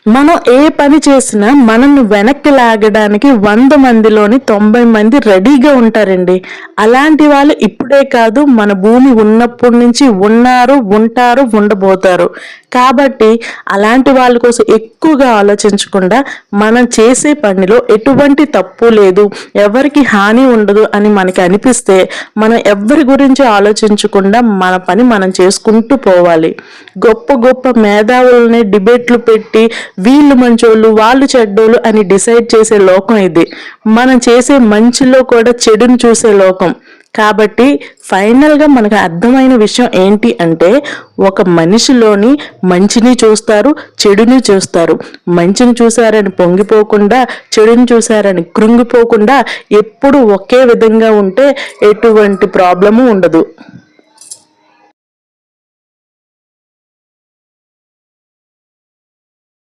మనం ఏ పని చేసినా మనల్ని వెనక్కి లాగడానికి 100 మందిలోని 90 మంది రెడీగా ఉంటారండి. అలాంటి వాళ్ళు ఇప్పుడే కాదు, మన భూమి ఉన్నప్పటి నుంచి ఉన్నారు, ఉంటారు, ఉండబోతారు. కాబట్టి అలాంటి వాళ్ళ కోసం ఎక్కువగా ఆలోచించకుండా మనం చేసే పనిలో ఎటువంటి తప్పు లేదు, ఎవరికి హాని ఉండదు అని మనకి అనిపిస్తే మనం ఎవరి గురించి ఆలోచించకుండా మన పని మనం చేసుకుంటూ పోవాలి. గొప్ప గొప్ప మేధావులని డిబేట్లు పెట్టి వీళ్ళు మంచోళ్ళు వాళ్ళు చెడ్డోళ్ళు అని డిసైడ్ చేసే లోకం ఇది. మనం చేసే మంచిలో కూడా చెడుని చూసే లోకం. కాబట్టి ఫైనల్గా మనకు అర్థమైన విషయం ఏంటి అంటే, ఒక మనిషిలోని మంచిని చూస్తారు, చెడుని చూస్తారు. మంచిని చూసారని పొంగిపోకుండా, చెడుని చూసారని కృంగిపోకుండా ఎప్పుడు ఒకే విధంగా ఉంటే ఎటువంటి ప్రాబ్లము ఉండదు.